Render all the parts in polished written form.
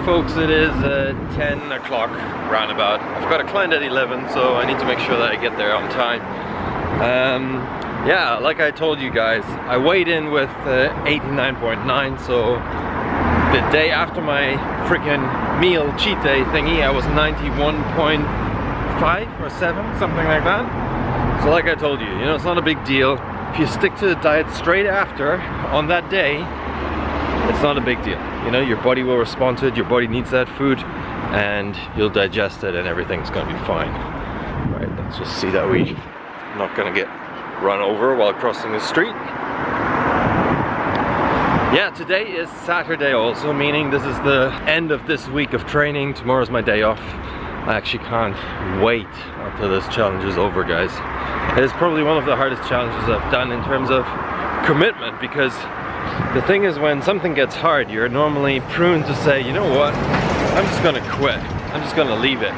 folks, it is 10 o'clock roundabout. I've got a client at 11, so I need to make sure that I get there on time. Yeah, like I told you guys, I weighed in with 89.9, so the day after my freaking meal cheat day thingy, I was 91.5 or 7, something like that. So like I told you, you know, it's not a big deal. If you stick to the diet straight after, on that day, it's not a big deal. You know, your body will respond to it, your body needs that food, and you'll digest it and everything's gonna be fine. Right, let's just see that we're not gonna get run over while crossing the street. Yeah, today is Saturday also, meaning this is the end of this week of training. Tomorrow's my day off. I actually can't wait until this challenge is over, guys. It is probably one of the hardest challenges I've done in terms of commitment, because the thing is, when something gets hard, you're normally prone to say, you know what, I'm just gonna quit. I'm just gonna leave it.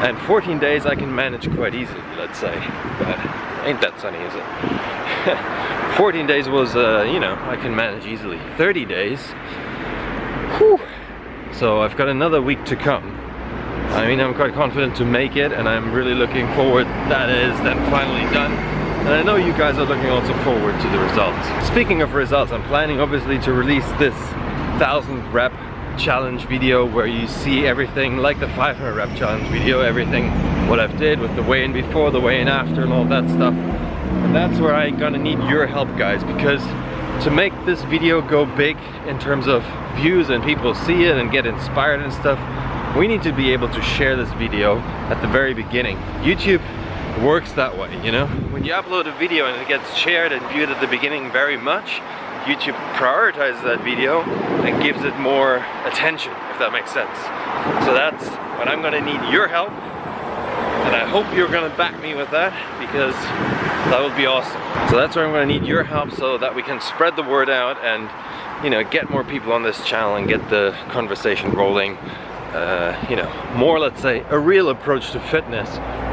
And 14 days I can manage quite easily, let's say. But ain't that sunny, is it? 14 days was, you know, I can manage easily. 30 days, whew. So I've got another week to come. I mean, I'm quite confident to make it, and I'm really looking forward that it is then finally done. And I know you guys are looking also forward to the results. Speaking of results, I'm planning obviously to release this 1000 rep challenge video where you see everything like the 500 rep challenge video, everything what I've did with the weigh-in before, the weigh-in after, and all that stuff. And that's where I'm gonna need your help, guys, because to make this video go big in terms of views and people see it and get inspired and stuff, we need to be able to share this video at the very beginning. YouTube works that way, you know? When you upload a video and it gets shared and viewed at the beginning very much, YouTube prioritizes that video and gives it more attention, if that makes sense. So that's when I'm gonna need your help, and I hope you're gonna back me with that, because that would be awesome. So that's where I'm gonna need your help, so that we can spread the word out and, you know, get more people on this channel and get the conversation rolling. You know, more, let's say, a real approach to fitness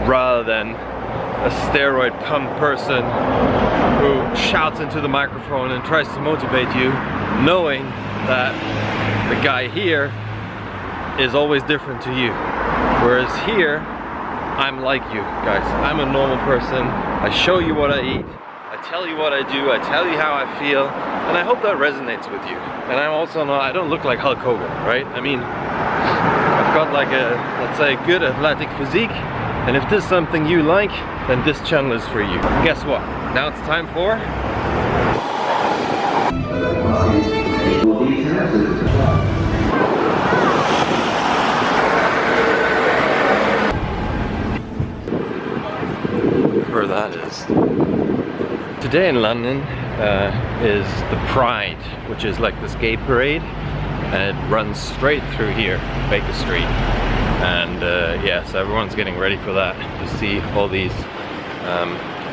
rather than a steroid pump person who shouts into the microphone and tries to motivate you, knowing that the guy here is always different to you. Whereas here, I'm like you guys. I'm a normal person. I show you what I eat, I tell you what I do, I tell you how I feel, and I hope that resonates with you. And I'm also not, I don't look like Hulk Hogan, right? I mean, I've got like a, let's say, good athletic physique, and if this is something you like, then this channel is for you. Guess what? Now it's time for... where that is. Today in London is the Pride, which is like this gay parade, and it runs straight through here, Baker Street. And yeah, so everyone's getting ready for that, to see all these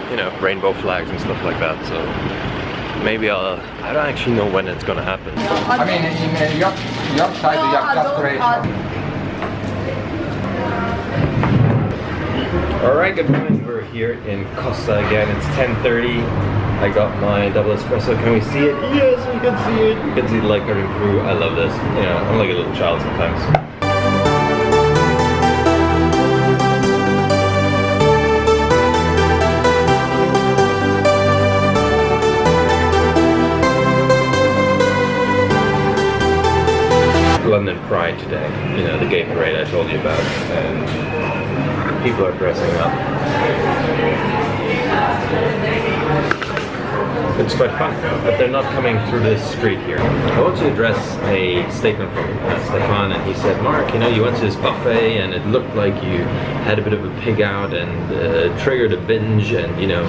you know, rainbow flags and stuff like that. So maybe I don't actually know when it's gonna happen. I mean, in your side, you have just great. Alright, good morning. We're here in Costa again. It's 10:30. I got my double espresso. Can we see it? Yes, we can see it. You can see the light coming through. I love this. You know, I'm like a little child sometimes. London Pride today, you know, the gay parade I told you about, and people are dressing up. It's quite fun, but they're not coming through this street here. I want to address a statement from Stefan, and he said, Mark, you know, you went to this buffet and it looked like you had a bit of a pig out and triggered a binge, and you know,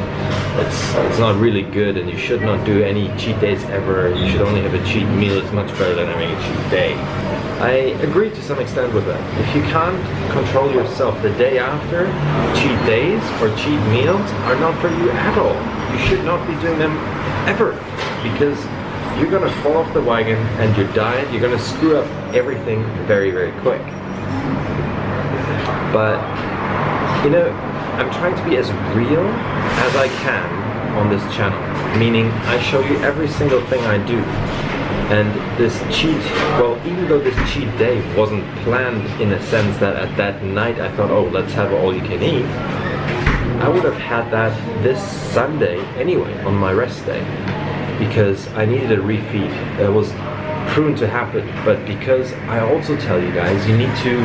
it's not really good, and you should not do any cheat days ever. You should only have a cheat meal. It's much better than having a cheat day. I agree to some extent with that. If you can't control yourself the day after, cheat days or cheat meals are not for you at all. You should not be doing them ever, because you're gonna fall off the wagon, and your diet, you're gonna screw up everything very, very quick. But, you know, I'm trying to be as real as I can on this channel, meaning I show you every single thing I do. And this well, even though this cheat day wasn't planned in a sense that at that night I thought, oh, let's have all you can eat, I would have had that this Sunday anyway, on my rest day, because I needed a refeed. It was prone to happen, but because I also tell you guys, you need to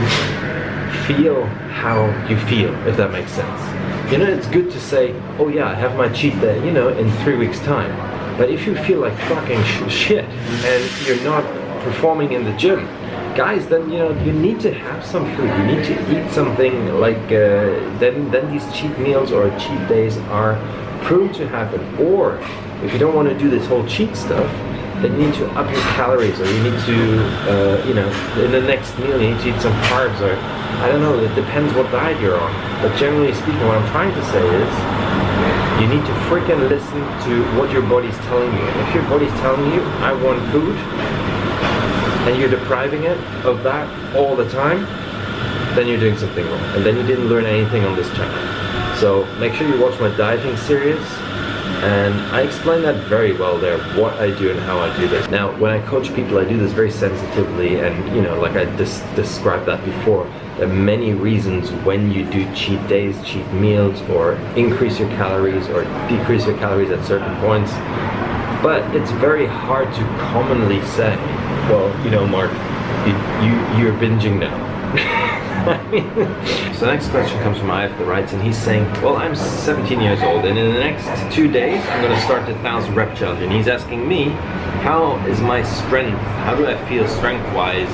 feel how you feel, if that makes sense. You know, it's good to say, oh yeah, I have my cheat day, you know, in 3 weeks time. But if you feel like fucking shit and you're not performing in the gym, guys, then you know you need to have some food. You need to eat something. Like then these cheat meals or cheat days are prone to happen. Or if you don't want to do this whole cheat stuff, then you need to up your calories, or you need to you know, in the next meal you need to eat some carbs, or I don't know. It depends what diet you're on. But generally speaking, what I'm trying to say is, you need to freaking listen to what your body's telling you. If your body's telling you, I want food, and you're depriving it of that all the time, then you're doing something wrong. And then you didn't learn anything on this channel. So make sure you watch my dieting series. And I explain that very well there, what I do and how I do this. Now, when I coach people, I do this very sensitively, and you know, like I described that before, there are many reasons when you do cheat days, cheat meals, or increase your calories or decrease your calories at certain points. But it's very hard to commonly say, well, you know, Mark, you're binging now. So the next question comes from Yves, the writes, and he's saying, well, I'm 17 years old, and in the next 2 days I'm going to start the 1,000 rep challenge, and he's asking me, how is my strength, how do I feel strength wise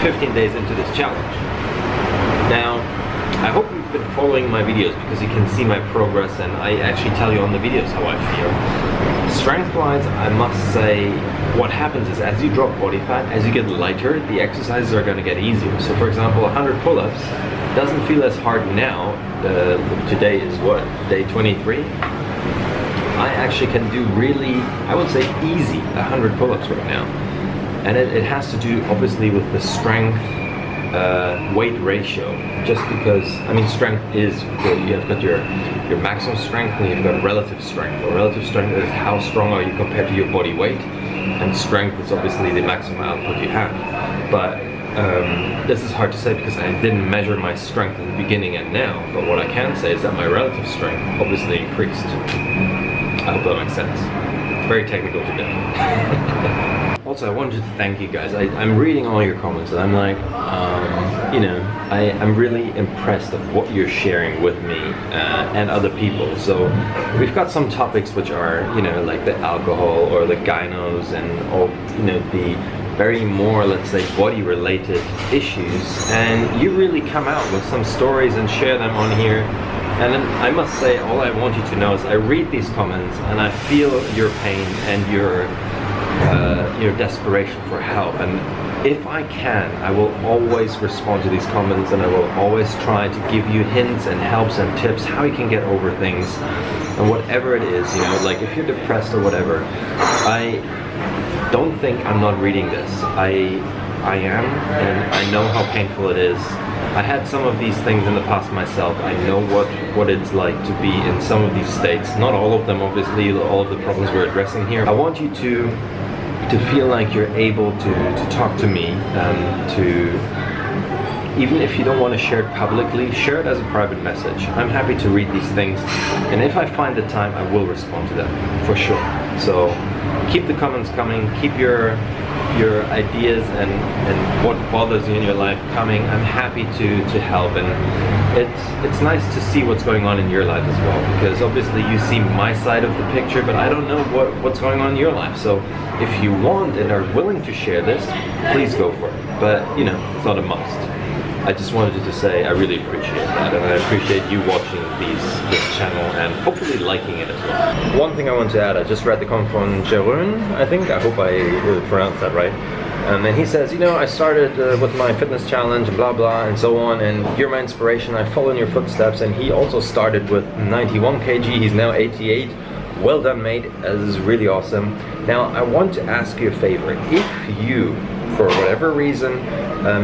15 days into this challenge? Now, I hope you've been following my videos, because you can see my progress, and I actually tell you on the videos how I feel. Strength wise, I must say, what happens is as you drop body fat, as you get lighter, the exercises are going to get easier. So for example, 100 pull-ups doesn't feel as hard now. Today is what, day 23? I actually can do really, I would say easy 100 pull-ups right now. And it has to do obviously with the strength weight ratio, just because, I mean, strength is, you have got your maximum strength and you've got relative strength. Or relative strength is how strong are you compared to your body weight, and strength is obviously the maximum output you have. But this is hard to say because I didn't measure my strength at the beginning and now, but what I can say is that my relative strength obviously increased. I hope that makes sense. Very technical today. Also, I wanted to thank you guys. I'm reading all your comments and I'm like, you know, I'm really impressed of what you're sharing with me and other people. So we've got some topics which are, you know, like the alcohol or the gynos and all, you know, the very more, let's say, body related issues, and you really come out with some stories and share them on here. And then I must say, all I want you to know is I read these comments and I feel your pain and your desperation for help, and if I can, I will always respond to these comments, and I will always try to give you hints and helps and tips how you can get over things, and whatever it is, you know, like if you're depressed or whatever, I don't think I'm not reading this. I am, and I know how painful it is. I had some of these things in the past myself. I know what it's like to be in some of these states. Not all of them, obviously, all of the problems we're addressing here. I want you to feel like you're able to talk to me, even if you don't want to share it publicly, share it as a private message. I'm happy to read these things, and if I find the time, I will respond to them, for sure. So keep the comments coming, keep your ideas and what bothers you in your life coming. I'm happy to help, and it's nice to see what's going on in your life as well, because obviously you see my side of the picture, but I don't know what's going on in your life. So if you want and are willing to share this, please go for it. But you know, it's not a must. I just wanted to say I really appreciate that, and I appreciate you watching this channel and hopefully liking it as well. One thing I want to add, I just read the comment from Jeroen, I think. I hope I pronounced that right. And he says, you know, I started with my fitness challenge, blah blah, and so on, and you're my inspiration. I follow in your footsteps. And he also started with 91 kg. He's now 88. Well done, mate. This is really awesome. Now, I want to ask you a favor. If you, for whatever reason,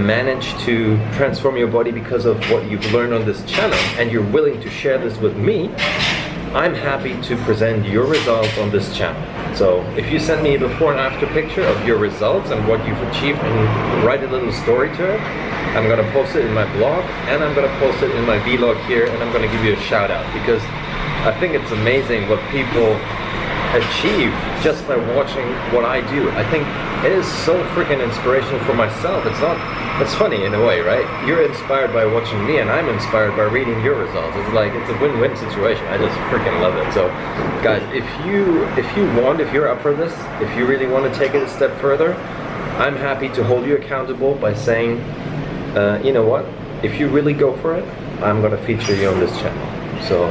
manage to transform your body because of what you've learned on this channel, and you're willing to share this with me, I'm happy to present your results on this channel. So if you send me a before and after picture of your results and what you've achieved and write a little story to it, I'm gonna post it in my blog and I'm gonna post it in my vlog here, and I'm gonna give you a shout out because I think it's amazing what people achieve just by watching what I do. I think it is so freaking inspirational for myself. It's funny in a way, right? You're inspired by watching me and I'm inspired by reading your results. It's like, it's a win-win situation. I just freaking love it. So guys, if you're up for this, if you really want to take it a step further, I'm happy to hold you accountable by saying, you know what, if you really go for it, I'm gonna feature you on this channel. So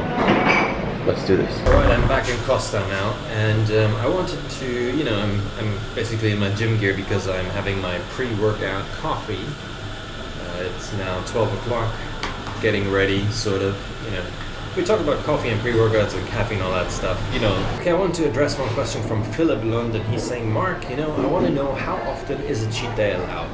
let's do this. Alright, I'm back in Costa now, and I wanted to, you know, I'm basically in my gym gear because I'm having my pre-workout coffee. It's now 12 o'clock, getting ready, sort of, you know. We talk about coffee and pre-workouts and caffeine and all that stuff, you know. Okay, I want to address one question from Philip Lund, and he's saying, Mark, you know, I want to know how often is a cheat day allowed?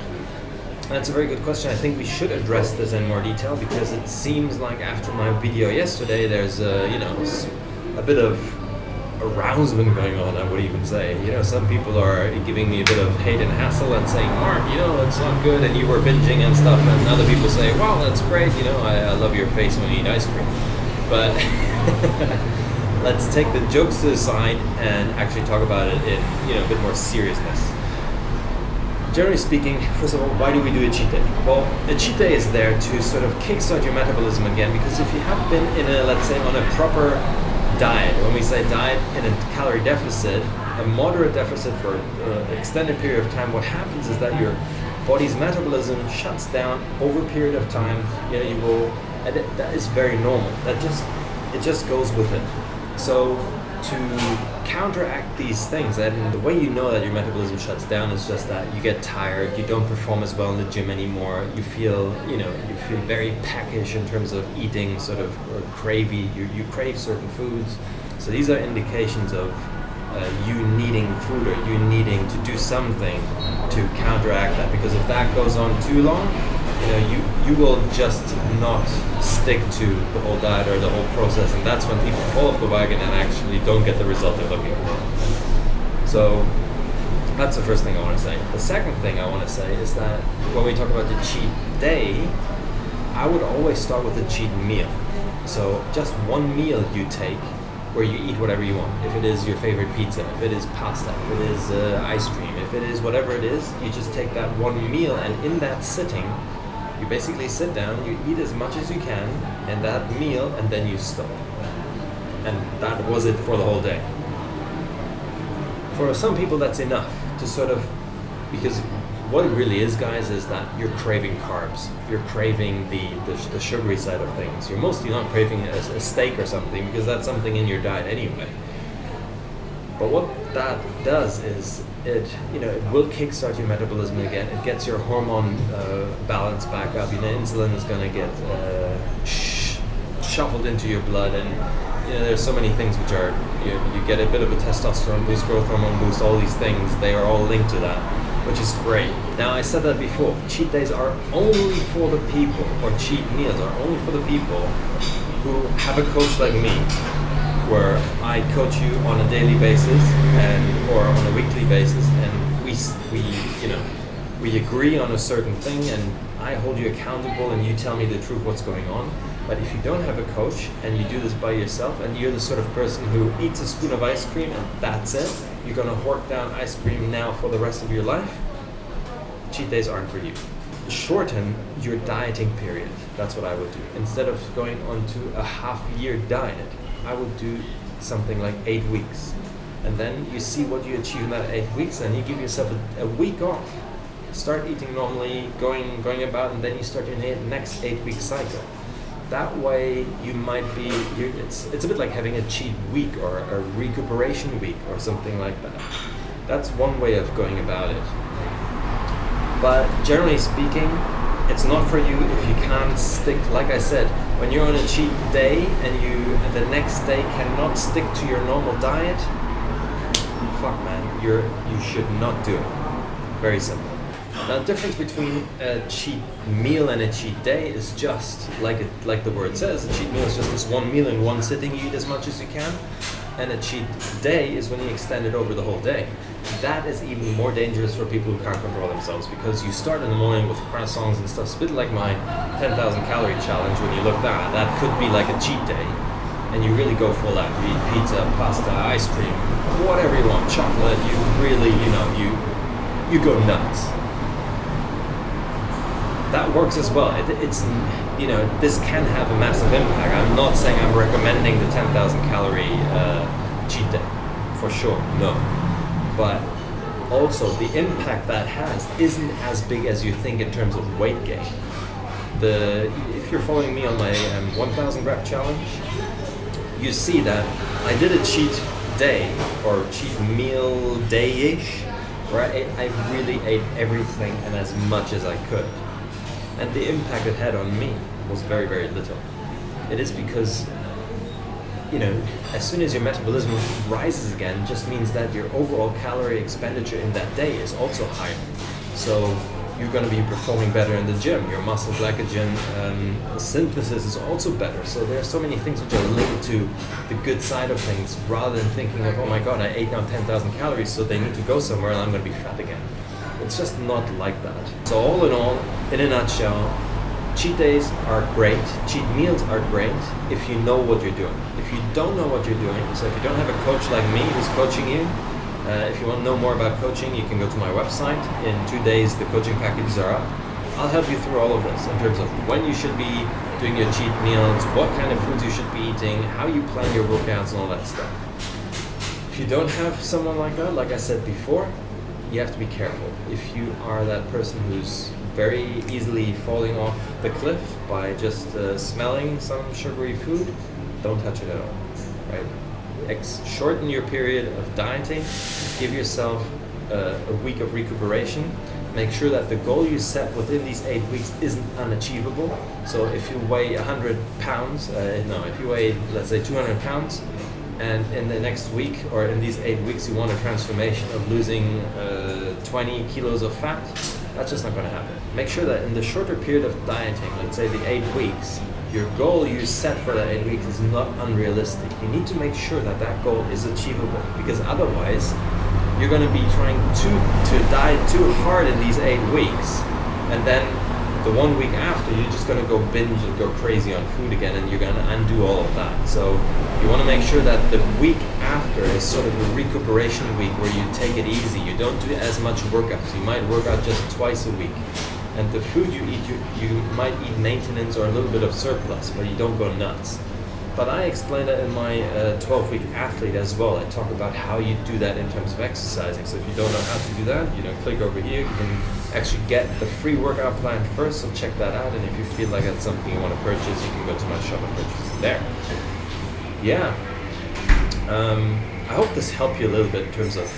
And that's a very good question. I think we should address this in more detail because it seems like after my video yesterday, there's you know, a bit of arousement going on, I would even say. You know, some people are giving me a bit of hate and hassle and saying, Mark, you know, it's not good and you were binging and stuff, and other people say, wow, that's great, you know, I love your face when you eat ice cream. But let's take the jokes to the side and actually talk about it in, you know, a bit more seriousness. Generally speaking, first of all, why do we do a cheat day? Well, a cheat day is there to sort of kickstart your metabolism again, because if you have been in a, let's say, on a proper diet, when we say diet in a calorie deficit, a moderate deficit for an extended period of time, what happens is that your body's metabolism shuts down over a period of time. You know, you will, and that is very normal. It just goes with it. So to counteract these things, and the way you know that your metabolism shuts down is just that you get tired, you don't perform as well in the gym anymore, you feel, you know, you feel very peckish in terms of eating, sort of cravey, you crave certain foods. So these are indications of you needing food or you needing to do something to counteract that, because if that goes on too long, you know, you will just not stick to the whole diet or the whole process, and that's when people fall off the wagon and actually don't get the result they're looking for. So that's the first thing I want to say. The second thing I want to say is that when we talk about the cheat day, I would always start with a cheat meal. So just one meal you take where you eat whatever you want. If it is your favorite pizza, if it is pasta, if it is ice cream, if it is whatever it is, you just take that one meal, and in that sitting, you basically sit down, you eat as much as you can in that meal, and then you stop. And that was it for the whole day. For some people that's enough to sort of, because what it really is, guys, is that you're craving carbs. You're craving the sugary side of things. You're mostly not craving a steak or something, because that's something in your diet anyway. But what that does is it will kickstart your metabolism again. It gets your hormone balance back up. You know, insulin is going to get shuffled into your blood, and you know, there's so many things which are, you get a bit of a testosterone boost, growth hormone boost, all these things, they are all linked to that, which is great. Now, I said that before, cheat days are only for the people, or cheat meals are only for the people who have a coach like me, where I coach you on a daily basis or on a weekly basis, and we agree on a certain thing, and I hold you accountable and you tell me the truth what's going on. But if you don't have a coach and you do this by yourself, and you're the sort of person who eats a spoon of ice cream and that's it, you're gonna hork down ice cream now for the rest of your life, cheat days aren't for you. Shorten your dieting period. That's what I would do. Instead of going on to a half-year diet, I would do something like 8 weeks. And then you see what you achieve in that 8 weeks, and you give yourself a week off. Start eating normally, going about, and then you start your next 8-week cycle. That way you might be, it's a bit like having a cheat week or a recuperation week or something like that. That's one way of going about it. But generally speaking, it's not for you if you can't stick, like I said, when you're on a cheat day and you the next day cannot stick to your normal diet, fuck man, you should not do it. Very simple. Now, the difference between a cheat meal and a cheat day is just like the word says. A cheat meal is just this one meal in one sitting. You eat as much as you can, and a cheat day is when you extend it over the whole day. That is even more dangerous for people who can't control themselves, because you start in the morning with croissants and stuff. It's a bit like my 10,000 calorie challenge. When you look back, that could be like a cheat day, and you really go full out. You eat pizza, pasta, ice cream, whatever you want, chocolate. You really, you go nuts. That works as well. It's this can have a massive impact. I'm not saying I'm recommending the 10,000 calorie cheat day, for sure, no. But also the impact that has isn't as big as you think in terms of weight gain. If you're following me on my 1,000 rep challenge, you see that I did a cheat day or cheat meal day-ish, where I really ate everything and as much as I could. And the impact it had on me was very, very little. It is because, as soon as your metabolism rises again, just means that your overall calorie expenditure in that day is also higher. So you're going to be performing better in the gym. Your muscle glycogen synthesis is also better. So there are so many things which are linked to the good side of things, rather than thinking of, oh my God, I ate now 10,000 calories, so they need to go somewhere and I'm going to be fat again. It's just not like that. So all in all, in a nutshell, cheat days are great, cheat meals are great if you know what you're doing. If you don't know what you're doing, so if you don't have a coach like me who's coaching you, if you want to know more about coaching, you can go to my website. In 2 days, the coaching packages are up. I'll help you through all of this in terms of when you should be doing your cheat meals, what kind of foods you should be eating, how you plan your workouts and all that stuff. If you don't have someone like that, like I said before, you have to be careful. If you are that person who's very easily falling off the cliff by just smelling some sugary food, don't touch it at all, right? Shorten your period of dieting, give yourself a week of recuperation, make sure that the goal you set within these 8 weeks isn't unachievable. So if you weigh 100 pounds, if you weigh, let's say 200 pounds, and in the next week or in these 8 weeks you want a transformation of losing 20 kilos of fat, that's just not going to happen. Make sure that in the shorter period of dieting, let's say the 8 weeks, your goal you set for that 8 weeks is not unrealistic. You need to make sure that that goal is achievable, because otherwise you're going to be trying to diet too hard in these 8 weeks, and then the 1 week after you're just going to go binge and go crazy on food again, and you're going to undo all of that. So you want to make sure that the week after is sort of a recuperation week where you take it easy. You don't do as much workouts. You might work out just twice a week. And the food you eat, you might eat maintenance or a little bit of surplus, but you don't go nuts. But I explain that in my 12-week athlete as well. I talk about how you do that in terms of exercising. So if you don't know how to do that, click over here. You can actually get the free workout plan first, so check that out. And if you feel like that's something you want to purchase, you can go to my shop and purchase it there. Yeah. I hope this helped you a little bit in terms of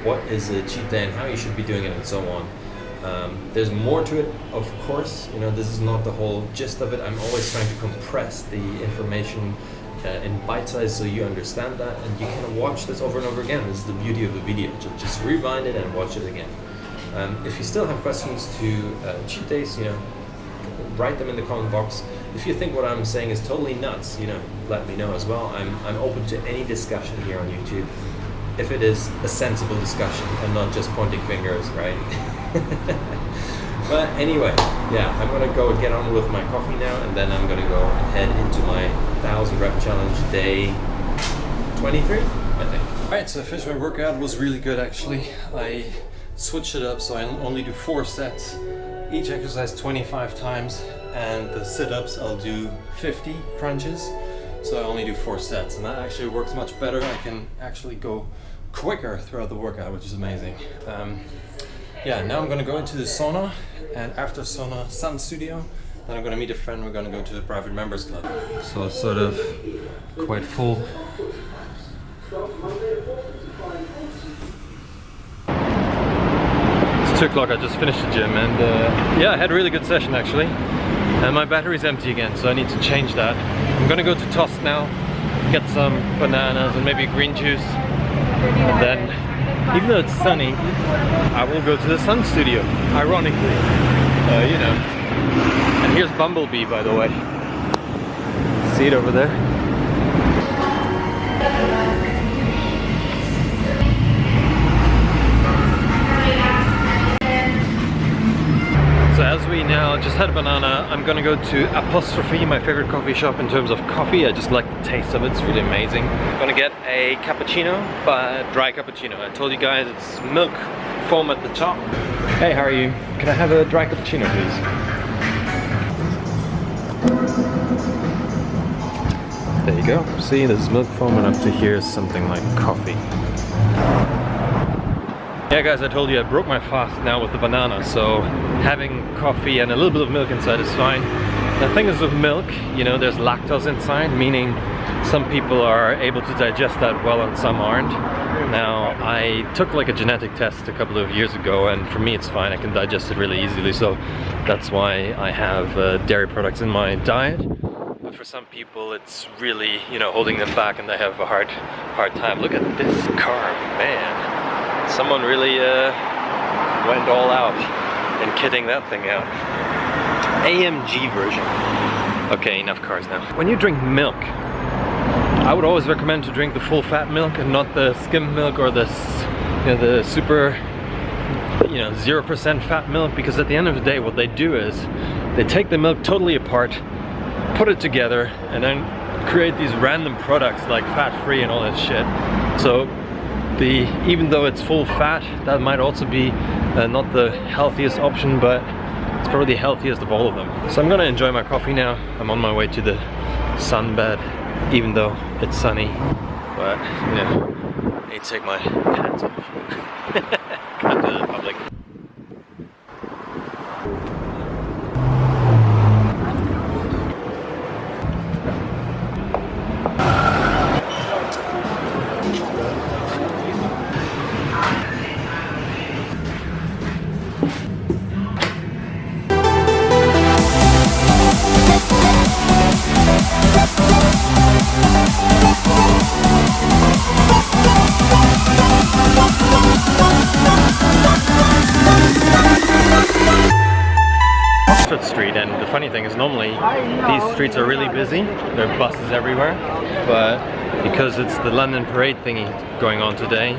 what is a cheat day and how you should be doing it and so on. There's more to it, of course. This is not the whole gist of it. I'm always trying to compress the information in bite size so you understand that, and you can watch this over and over again. This is the beauty of the video. Just rewind it and watch it again. If you still have questions to cheat days, write them in the comment box. If you think what I'm saying is totally nuts, let me know as well. I'm open to any discussion here on YouTube, if it is a sensible discussion and not just pointing fingers, right? But anyway, yeah, I'm gonna go get on with my coffee now, and then I'm gonna go and head into my 1,000 rep challenge day 23, I think. Alright, so I finished my workout. It was really good actually. I switched it up, so I only do 4 sets, each exercise 25 times, and the sit-ups I'll do 50 crunches, so I only do 4 sets, and that actually works much better. I can actually go quicker throughout the workout, which is amazing. Yeah, now I'm gonna go into the sauna, and after sauna, sun studio, then I'm gonna meet a friend. We're gonna go to the private members club. So it's sort of quite full. It's 2 o'clock, I just finished the gym, and yeah, I had a really good session actually. And my battery's empty again, so I need to change that. I'm gonna go to Toast now, get some bananas and maybe green juice, and then even though it's sunny, I will go to the sun studio, ironically, you know. And here's Bumblebee, by the way. See it over there? So as we now just had a banana, I'm gonna go to Apostrophe, my favorite coffee shop in terms of coffee. I just like the taste of it, it's really amazing. I'm gonna get a cappuccino, but dry cappuccino. I told you guys it's milk foam at the top. Hey, how are you? Can I have a dry cappuccino, please? There you go. See, there's milk foam, and up to here is something like coffee. Yeah guys, I told you I broke my fast now with the banana, so having coffee and a little bit of milk inside is fine. The thing is with milk, you know, there's lactose inside, meaning some people are able to digest that well and some aren't. Now, I took like a genetic test a couple of years ago, and for me it's fine, I can digest it really easily, so that's why I have dairy products in my diet. But for some people it's really, you know, holding them back and they have a hard time. Look at this car, man. Someone really went all out in kitting that thing out. AMG version. Okay, enough cars now. When you drink milk, I would always recommend to drink the full fat milk and not the skim milk or the, you know, the super, you know, 0% fat milk, because at the end of the day what they do is they take the milk totally apart, put it together, and then create these random products like fat-free and all that shit. So even though it's full fat, that might also be not the healthiest option, but it's probably the healthiest of all of them. So I'm gonna enjoy my coffee now. I'm on my way to the sunbed, even though it's sunny, but you know, I need to take my pants off. Can't do it in public. Street, and the funny thing is normally these streets are really busy, there are buses everywhere, but because it's the London Parade thingy going on today,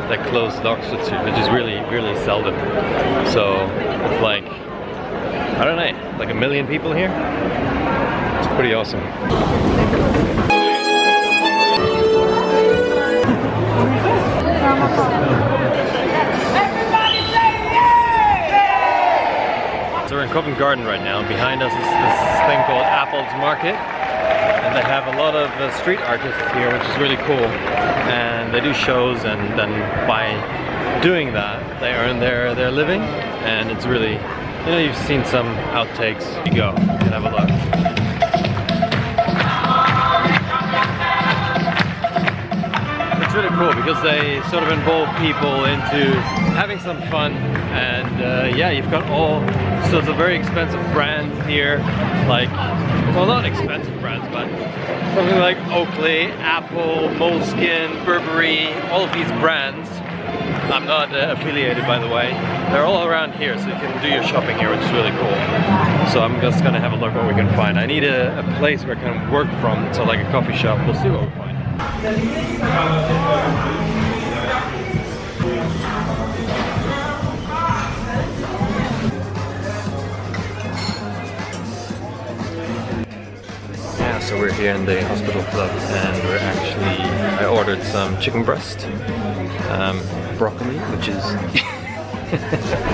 they closed the Oxford Street, which is really seldom. So it's like, I don't know, like 1 million people here. It's pretty awesome. So we're in Covent Garden right now. Behind us is this thing called Apple's Market, and they have a lot of street artists here, which is really cool. And they do shows, and then by doing that, they earn their living. And it's really, you know, you've seen some outtakes. You go, you can have a look. It's really cool because they sort of involve people into having some fun, and yeah, you've got all sorts of very expensive brands here, like, well, not expensive brands, but something like Oakley, Apple, Moleskine, Burberry, all of these brands. I'm not affiliated, by the way. They're all around here, so you can do your shopping here, which is really cool. So I'm just gonna have a look what we can find. I need a place where I can work from, so like a coffee shop. We'll see what we find. Yeah, so we're here in the hospital club, and we're actually, I ordered some chicken breast, broccoli, which is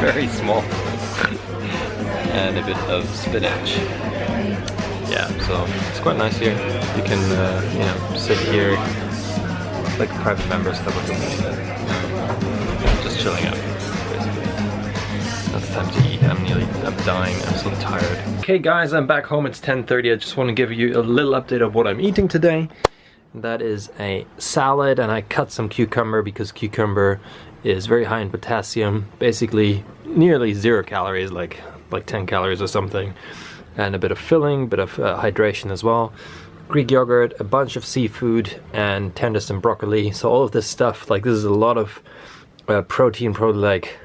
very small, and a bit of spinach. Yeah, so it's quite nice here. You can, you know, sit here. It's like a private member's type of thing. Just chilling out, basically. Now it's time to eat. I'm dying. I'm so tired. Okay, guys, I'm back home. It's 10:30. I just want to give you a little update of what I'm eating today. That is a salad, and I cut some cucumber because cucumber is very high in potassium. Basically, nearly 0 calories, like 10 calories or something. And a bit of filling, bit of hydration as well. Greek yogurt, a bunch of seafood, and tender some broccoli. So all of this stuff, like, this is a lot of protein, probably like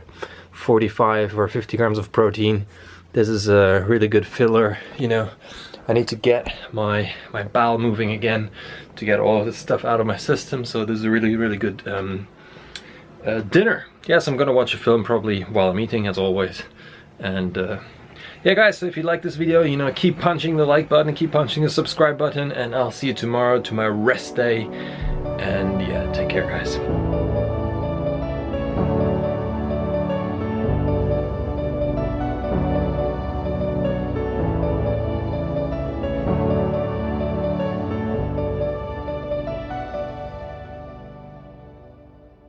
45 or 50 grams of protein. This is a really good filler, you know. I need to get my bowel moving again to get all of this stuff out of my system, so this is a really good dinner. Yes, I'm gonna watch a film probably while I'm eating, as always. And yeah guys, so if you like this video, you know, keep punching the like button, keep punching the subscribe button, and I'll see you tomorrow to my rest day. And yeah, take care guys.